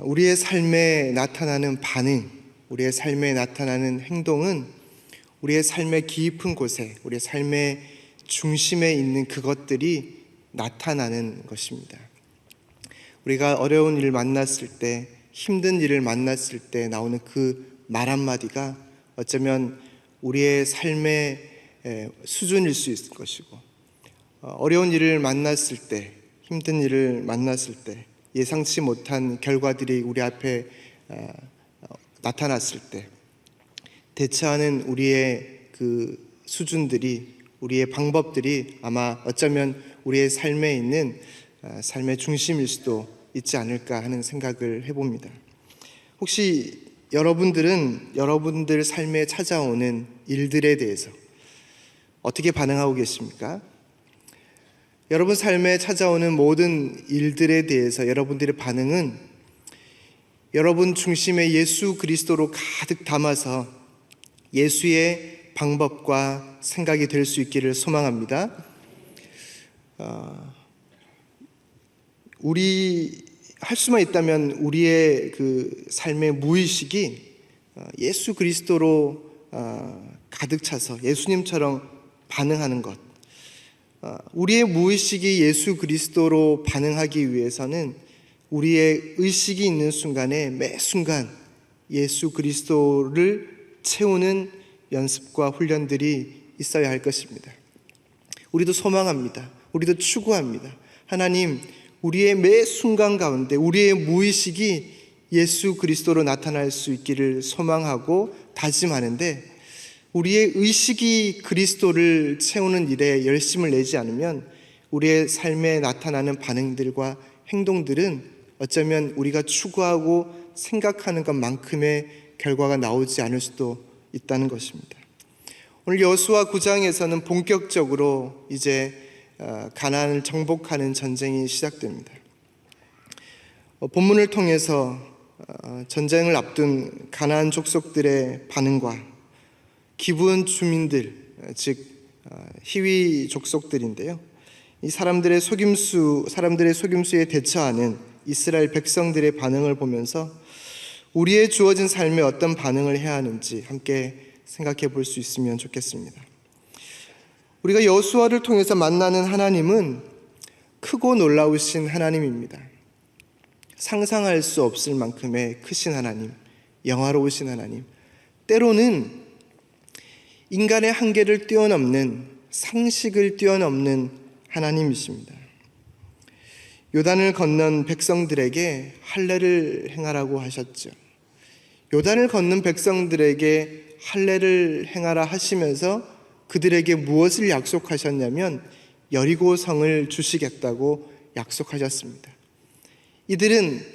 우리의 삶에 나타나는 반응, 우리의 삶에 나타나는 행동은 우리의 삶의 깊은 곳에, 우리의 삶의 중심에 있는 그것들이 나타나는 것입니다. 우리가 어려운 일을 만났을 때, 힘든 일을 만났을 때 나오는 그 말 한마디가 어쩌면 우리의 삶의 수준일 수 있을 것이고, 어려운 일을 만났을 때, 힘든 일을 만났을 때, 예상치 못한 결과들이 우리 앞에 나타났을 때 대처하는 우리의 그 수준들이, 우리의 방법들이 아마 어쩌면 우리의 삶에 있는 삶의 중심일 수도 있지 않을까 하는 생각을 해봅니다. 혹시 여러분들은 여러분들 삶에 찾아오는 일들에 대해서 어떻게 반응하고 계십니까? 여러분 삶에 찾아오는 모든 일들에 대해서 여러분들의 반응은 여러분 중심에 예수 그리스도로 가득 담아서 예수의 방법과 생각이 될 수 있기를 소망합니다. 우리 할 수만 있다면 우리의 그 삶의 무의식이 예수 그리스도로 가득 차서 예수님처럼 반응하는 것, 우리의 무의식이 예수 그리스도로 반응하기 위해서는 우리의 의식이 있는 순간에 매 순간 예수 그리스도를 채우는 연습과 훈련들이 있어야 할 것입니다. 우리도 소망합니다. 우리도 추구합니다. 하나님, 우리의 매 순간 가운데 우리의 무의식이 예수 그리스도로 나타날 수 있기를 소망하고 다짐하는데, 우리의 의식이 그리스도를 채우는 일에 열심을 내지 않으면 우리의 삶에 나타나는 반응들과 행동들은 어쩌면 우리가 추구하고 생각하는 것만큼의 결과가 나오지 않을 수도 있다는 것입니다. 오늘 여호수아 9장에서는 본격적으로 이제 가나안을 정복하는 전쟁이 시작됩니다. 본문을 통해서 전쟁을 앞둔 가나안 족속들의 반응과 기브온 주민들, 즉 히위 족속들인데요, 이 사람들의 속임수에 대처하는 이스라엘 백성들의 반응을 보면서 우리의 주어진 삶에 어떤 반응을 해야 하는지 함께 생각해 볼 수 있으면 좋겠습니다. 우리가 여호수아를 통해서 만나는 하나님은 크고 놀라우신 하나님입니다. 상상할 수 없을 만큼의 크신 하나님, 영화로우신 하나님, 때로는 인간의 한계를 뛰어넘는, 상식을 뛰어넘는 하나님이십니다. 요단을 건넌 백성들에게 할례를 행하라고 하셨죠. 요단을 건넌 백성들에게 할례를 행하라 하시면서 그들에게 무엇을 약속하셨냐면 여리고 성을 주시겠다고 약속하셨습니다. 이들은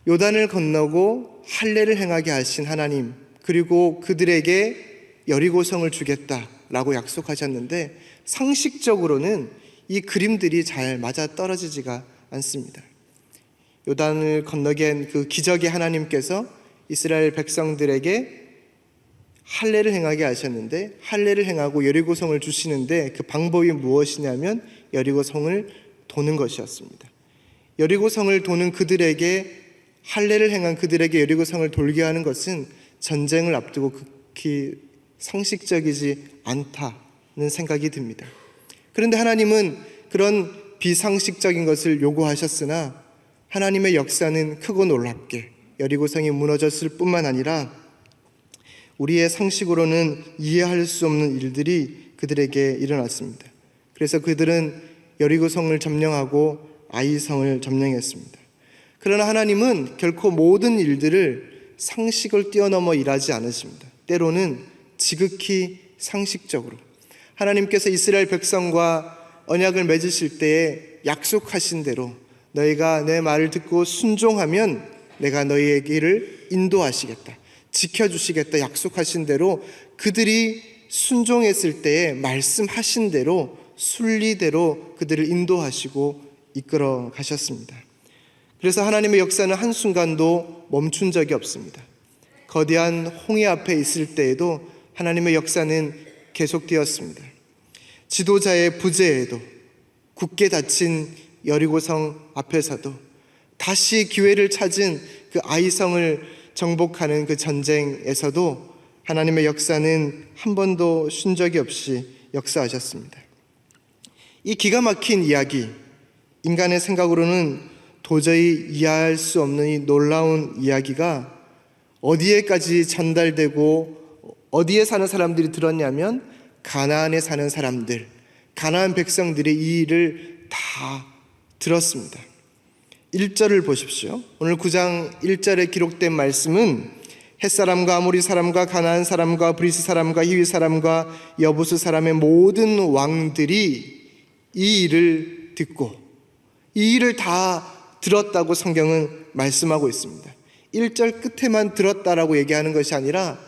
요단을 건너고 할례를 행하게 하신 하나님, 그리고 그들에게 여리고 성을 주겠다라고 약속하셨는데 상식적으로는 이 그림들이 잘 맞아 떨어지지가 않습니다. 요단을 건너게 한 그 기적의 하나님께서 이스라엘 백성들에게 할례를 행하게 하셨는데, 할례를 행하고 여리고 성을 주시는데 그 방법이 무엇이냐면 여리고 성을 도는 것이었습니다. 여리고 성을 도는 그들에게, 할례를 행한 그들에게 여리고 성을 돌게 하는 것은 전쟁을 앞두고 극히 상식적이지 않다는 생각이 듭니다. 그런데 하나님은 그런 비상식적인 것을 요구하셨으나 하나님의 역사는 크고 놀랍게 여리고성이 무너졌을 뿐만 아니라 우리의 상식으로는 이해할 수 없는 일들이 그들에게 일어났습니다. 그래서 그들은 여리고성을 점령하고 아이성을 점령했습니다. 그러나 하나님은 결코 모든 일들을 상식을 뛰어넘어 일하지 않으십니다. 때로는 지극히 상식적으로 하나님께서 이스라엘 백성과 언약을 맺으실 때에 약속하신 대로 너희가 내 말을 듣고 순종하면 내가 너희의 길을 인도하시겠다, 지켜주시겠다 약속하신 대로 그들이 순종했을 때에 말씀하신 대로 순리대로 그들을 인도하시고 이끌어 가셨습니다. 그래서 하나님의 역사는 한순간도 멈춘 적이 없습니다. 거대한 홍해 앞에 있을 때에도 하나님의 역사는 계속되었습니다. 지도자의 부재에도, 굳게 닫힌 여리고성 앞에서도, 다시 기회를 찾은 그 아이성을 정복하는 그 전쟁에서도 하나님의 역사는 한 번도 쉰 적이 없이 역사하셨습니다. 이 기가 막힌 이야기, 인간의 생각으로는 도저히 이해할 수 없는 이 놀라운 이야기가 어디에까지 전달되고 어디에 사는 사람들이 들었냐면 가나안에 사는 사람들, 가나안 백성들이 이 일을 다 들었습니다. 1절을 보십시오. 오늘 9장 1절에 기록된 말씀은 헷사람과 아모리 사람과 가나안 사람과 브리스 사람과 히위 사람과 여부스 사람의 모든 왕들이 이 일을 듣고 이 일을 다 들었다고 성경은 말씀하고 있습니다. 1절 끝에만 들었다라고 얘기하는 것이 아니라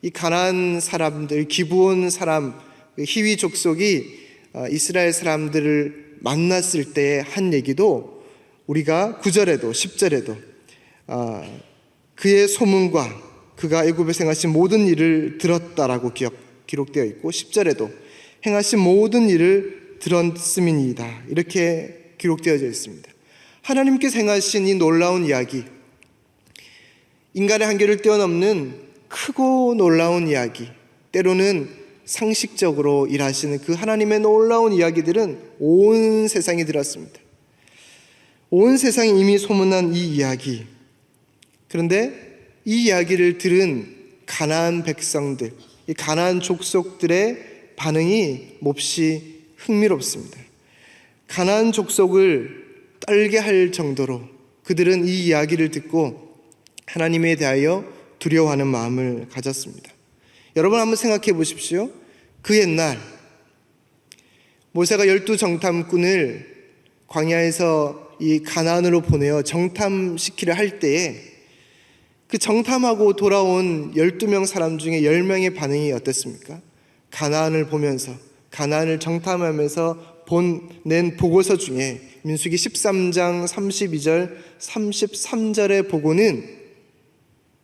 이 가나안 사람들, 기브온 사람, 히위 족속이 이스라엘 사람들을 만났을 때 한 얘기도 우리가 9절에도 10절에도 그의 소문과 그가 애굽에서 행하신 모든 일을 들었다라고 기록되어 있고 10절에도 행하신 모든 일을 들었음이니이다 이렇게 기록되어져 있습니다. 하나님께서 행하신 이 놀라운 이야기, 인간의 한계를 뛰어넘는 크고 놀라운 이야기, 때로는 상식적으로 일하시는 그 하나님의 놀라운 이야기들은 온 세상이 들었습니다. 온 세상이 이미 소문난 이 이야기, 그런데 이 이야기를 들은 가나안 백성들, 이 가나안 족속들의 반응이 몹시 흥미롭습니다. 가나안 족속을 떨게 할 정도로 그들은 이 이야기를 듣고 하나님에 대하여 두려워하는 마음을 가졌습니다. 여러분 한번 생각해 보십시오. 그 옛날 모세가 12정탐꾼을 광야에서 이 가나안으로 보내어 정탐시키려 할 때에 그 정탐하고 돌아온 12명 사람 중에 10명의 반응이 어땠습니까? 가나안을 보면서, 가나안을 정탐하면서 낸 보고서 중에 민수기 13장 32절 33절의 보고는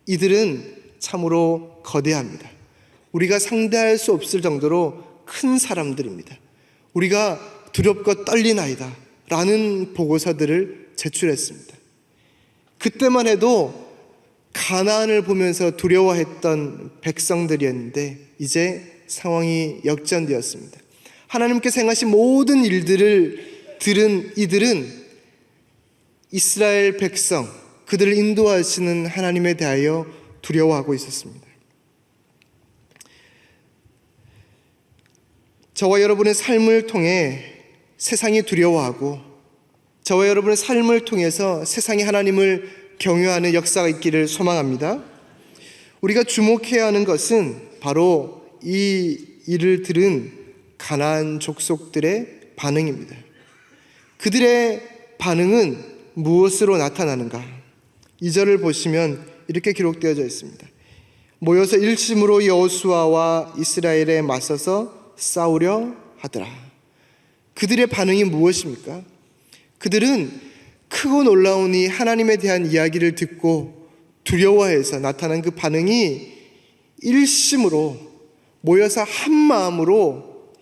이들은 참으로 거대합니다. 우리가 상대할 수 없을 정도로 큰 사람들입니다. 우리가 두렵고 떨리나이다 라는 보고서들을 제출했습니다. 그때만 해도 가나안을 보면서 두려워했던 백성들이었는데 이제 상황이 역전되었습니다. 하나님께서 행하신 모든 일들을 들은 이들은 이스라엘 백성, 그들을 인도하시는 하나님에 대하여 두려워하고 있었습니다. 저와 여러분의 삶을 통해 세상이 두려워하고 저와 여러분의 삶을 통해서 세상이 하나님을 경외하는 역사가 있기를 소망합니다. 우리가 주목해야 하는 것은 바로 이 일을 들은 가나안 족속들의 반응입니다. 그들의 반응은 무엇으로 나타나는가? 2절을 보시면 이렇게 기록되어져 있습니다. 모여서 일심으로 여호수아와 이스라엘에 맞서서 싸우려 하더라. 그들의 반응이 무엇입니까? 그들은 크고 놀라운 이 하나님에 대한 이야기를 듣고 두려워해서 나타난 그 반응이 일심으로 모여서 한 마음으로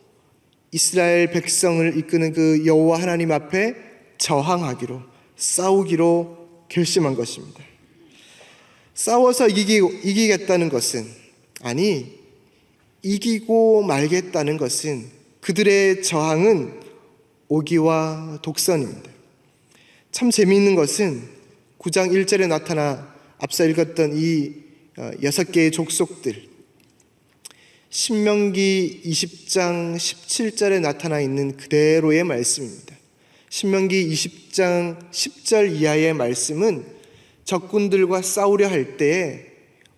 이스라엘 백성을 이끄는 그 여호와 하나님 앞에 저항하기로, 싸우기로 결심한 것입니다. 싸워서 이기겠다는 것은, 아니 이기고 말겠다는 것은, 그들의 저항은 오기와 독선입니다. 참 재미있는 것은 9장 1절에 나타나 앞서 읽었던 이 6개의 족속들, 신명기 20장 17절에 나타나 있는 그대로의 말씀입니다. 신명기 20장 10절 이하의 말씀은 적군들과 싸우려 할 때에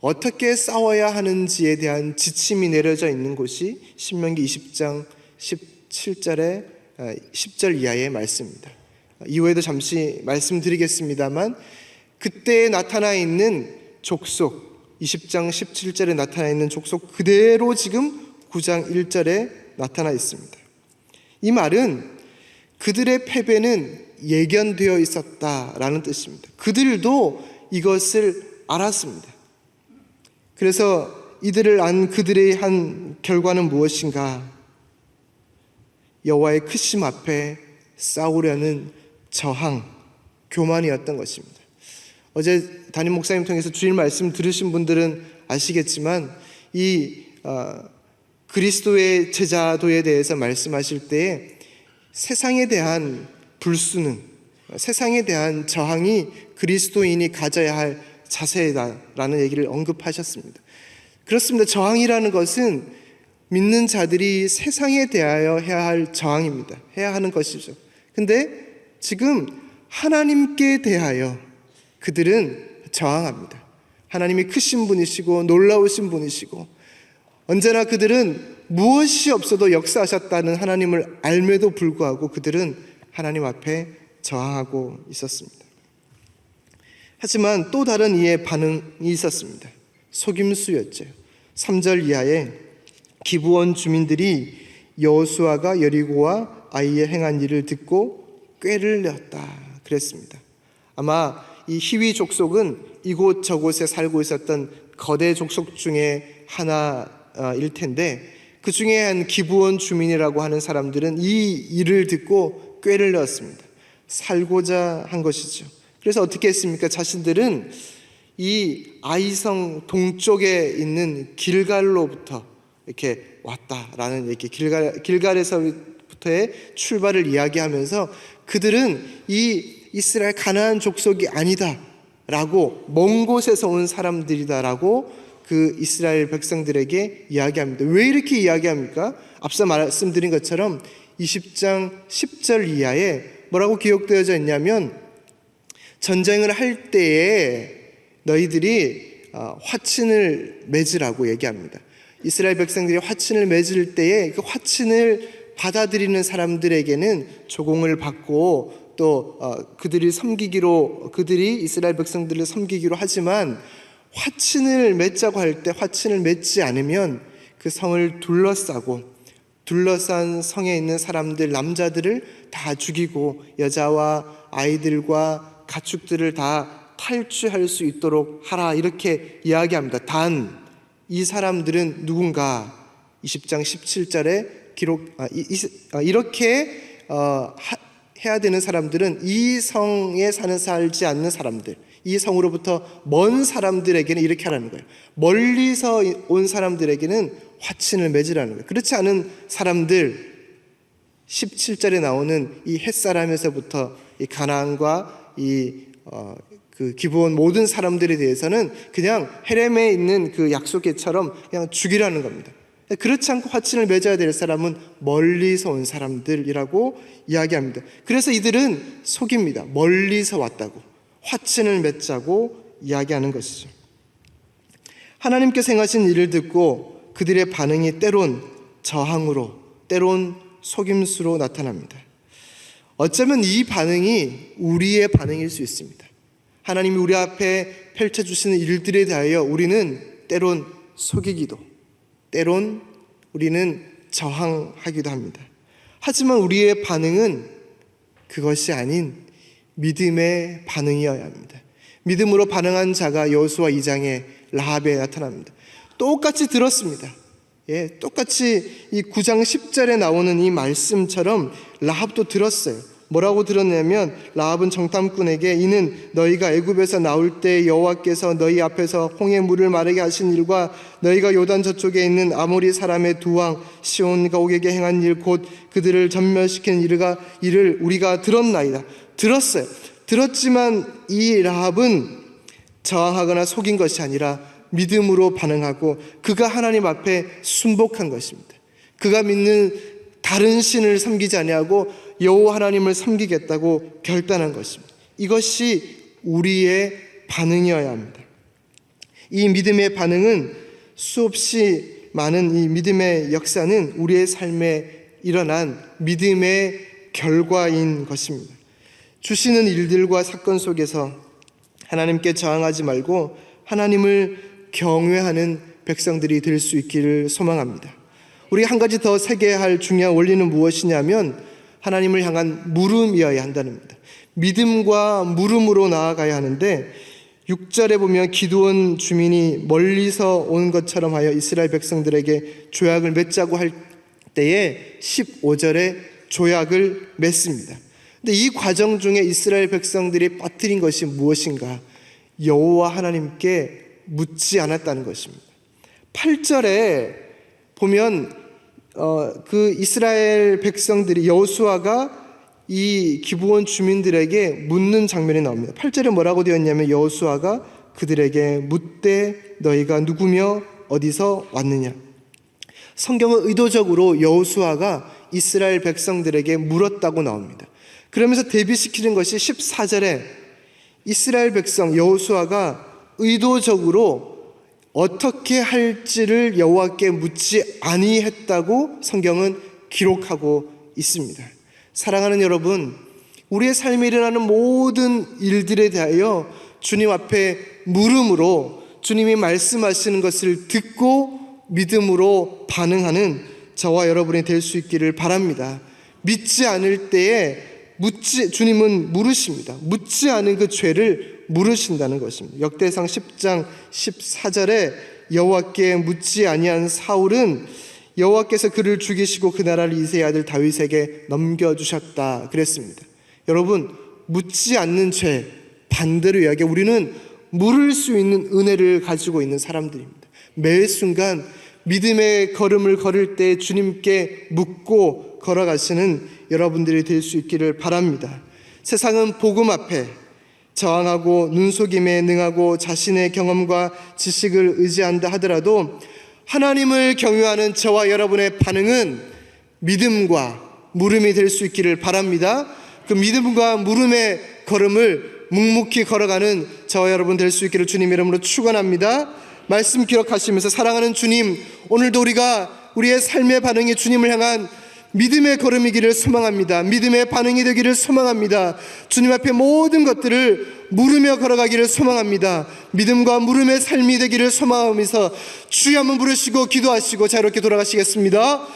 어떻게 싸워야 하는지에 대한 지침이 내려져 있는 곳이 신명기 20장 17절의 10절 이하의 말씀입니다. 이후에도 잠시 말씀드리겠습니다만 그때에 나타나 있는 족속, 20장 17절에 나타나 있는 족속 그대로 지금 9장 1절에 나타나 있습니다. 이 말은 그들의 패배는 예견되어 있었다라는 뜻입니다. 그들도 이것을 알았습니다. 그래서 이들을 안 그들의 한 결과는 무엇인가? 여호와의 크심 앞에 싸우려는 저항, 교만이었던 것입니다. 어제 담임 목사님 통해서 주일 말씀 들으신 분들은 아시겠지만 이 그리스도의 제자도에 대해서 말씀하실 때에 세상에 대한 불순응, 세상에 대한 저항이 그리스도인이 가져야 할 자세다라는 얘기를 언급하셨습니다. 그렇습니다. 저항이라는 것은 믿는 자들이 세상에 대하여 해야 할 저항입니다. 해야 하는 것이죠. 근데 지금 하나님께 대하여 그들은 저항합니다. 하나님이 크신 분이시고 놀라우신 분이시고 언제나 그들은 무엇이 없어도 역사하셨다는 하나님을 알매도 불구하고 그들은 하나님 앞에 저항하고 있었습니다. 하지만 또 다른 이의 반응이 있었습니다. 속임수였죠. 3절 이하에 기브온 주민들이 여호수아가 여리고와 아이에 행한 일을 듣고 꾀를 내었다 그랬습니다. 아마 이 히위 족속은 이곳 저곳에 살고 있었던 거대 족속 중에 하나일 텐데 그 중에 한 기브온 주민이라고 하는 사람들은 이 일을 듣고 꾀를 내었습니다. 살고자 한 것이죠. 그래서 어떻게 했습니까? 자신들은 이 아이성 동쪽에 있는 길갈로부터 이렇게 왔다라는 얘기, 길갈에서부터의 출발을 이야기하면서 그들은 이 이스라엘 가나안 족속이 아니다라고 먼 곳에서 온 사람들이다라고 그 이스라엘 백성들에게 이야기합니다. 왜 이렇게 이야기합니까? 앞서 말씀드린 것처럼 20장 10절 이하에 뭐라고 기록되어져 있냐면 전쟁을 할 때에 너희들이 화친을 맺으라고 얘기합니다. 이스라엘 백성들이 화친을 맺을 때에 그 화친을 받아들이는 사람들에게는 조공을 받고 또 그들이 이스라엘 백성들을 섬기기로 하지만 화친을 맺자고 할 때 화친을 맺지 않으면 그 성을 둘러싼 성에 있는 사람들, 남자들을 다 죽이고 여자와 아이들과 가축들을 다 탈취할 수 있도록 하라 이렇게 이야기합니다. 단 이 사람들은 누군가 20장 17절에 이렇게 해야 되는 사람들은 이 성에 살지 않는 사람들, 이 성으로부터 먼 사람들에게는 이렇게 하라는 거예요. 멀리서 온 사람들에게는 화친을 맺으라는 거예요. 그렇지 않은 사람들 17절에 나오는 이 헷사람에서부터 이 가나안과 그 기브온 모든 사람들에 대해서는 그냥 헤렘에 있는 그 약속계처럼 그냥 죽이라는 겁니다. 그렇지 않고 화친을 맺어야 될 사람은 멀리서 온 사람들이라고 이야기합니다. 그래서 이들은 속입니다. 멀리서 왔다고 화친을 맺자고 이야기하는 것이죠. 하나님께서 행하신 일을 듣고 그들의 반응이 때론 저항으로 때론 속임수로 나타납니다. 어쩌면 이 반응이 우리의 반응일 수 있습니다. 하나님이 우리 앞에 펼쳐주시는 일들에 대하여 우리는 때론 속이기도 때론 우리는 저항하기도 합니다. 하지만 우리의 반응은 그것이 아닌 믿음의 반응이어야 합니다. 믿음으로 반응한 자가 여호수아 2장에 라합에 나타납니다. 똑같이 들었습니다. 똑같이 이 9장 10절에 나오는 이 말씀처럼 라합도 들었어요. 뭐라고 들었냐면 라합은 정탐꾼에게 이는 너희가 애굽에서 나올 때 여호와께서 너희 앞에서 홍해 물을 마르게 하신 일과 너희가 요단 저쪽에 있는 아모리 사람의 두 왕 시온과 옥에게 행한 일 곧 그들을 전멸시킨 일을 우리가 들었나이다. 들었어요. 들었지만 이 라합은 저항하거나 속인 것이 아니라 믿음으로 반응하고 그가 하나님 앞에 순복한 것입니다. 그가 믿는 다른 신을 섬기지 아니하고 여호와 하나님을 섬기겠다고 결단한 것입니다. 이것이 우리의 반응이어야 합니다. 이 믿음의 반응은 수없이 많은 이 믿음의 역사는 우리의 삶에 일어난 믿음의 결과인 것입니다. 주시는 일들과 사건 속에서 하나님께 저항하지 말고 하나님을 경외하는 백성들이 될 수 있기를 소망합니다. 우리가 한 가지 더 새겨야 할 중요한 원리는 무엇이냐면 하나님을 향한 물음이어야 한다는 겁니다. 믿음과 물음으로 나아가야 하는데 6절에 보면 기드온 주민이 멀리서 온 것처럼 하여 이스라엘 백성들에게 조약을 맺자고 할 때에 15절에 조약을 맺습니다. 근데 이 과정 중에 이스라엘 백성들이 빠뜨린 것이 무엇인가? 여호와 하나님께 묻지 않았다는 것입니다. 8절에 보면 그 이스라엘 백성들이 여호수아가 이 기브온 주민들에게 묻는 장면이 나옵니다. 8절에 뭐라고 되었냐면 여호수아가 그들에게 묻되 너희가 누구며 어디서 왔느냐. 성경은 의도적으로 여호수아가 이스라엘 백성들에게 물었다고 나옵니다. 그러면서 대비시키는 것이 14절에 이스라엘 백성 여호수아가 의도적으로 어떻게 할지를 여호와께 묻지 아니했다고 성경은 기록하고 있습니다. 사랑하는 여러분, 우리의 삶에 일어나는 모든 일들에 대하여 주님 앞에 물음으로 주님이 말씀하시는 것을 듣고 믿음으로 반응하는 저와 여러분이 될 수 있기를 바랍니다. 믿지 않을 때에 주님은 물으십니다. 묻지 않은 그 죄를 물으신다는 것입니다. 역대상 10장 14절에 여호와께 묻지 아니한 사울은 여호와께서 그를 죽이시고 그 나라를 이새의 아들 다윗에게 넘겨주셨다 그랬습니다. 여러분, 묻지 않는 죄, 반대로 이야기해 우리는 물을 수 있는 은혜를 가지고 있는 사람들입니다. 매 순간 믿음의 걸음을 걸을 때 주님께 묻고 걸어가시는 여러분들이 될 수 있기를 바랍니다. 세상은 복음 앞에 저항하고 눈속임에 능하고 자신의 경험과 지식을 의지한다 하더라도 하나님을 경유하는 저와 여러분의 반응은 믿음과 물음이 될 수 있기를 바랍니다. 그 믿음과 물음의 걸음을 묵묵히 걸어가는 저와 여러분 될 수 있기를 주님 이름으로 축원합니다. 말씀 기억하시면서 사랑하는 주님, 오늘도 우리가 우리의 삶의 반응이 주님을 향한 믿음의 걸음이기를 소망합니다. 믿음의 반응이 되기를 소망합니다. 주님 앞에 모든 것들을 물으며 걸어가기를 소망합니다. 믿음과 물음의 삶이 되기를 소망하면서 주여 한번 부르시고 기도하시고 자유롭게 돌아가시겠습니다.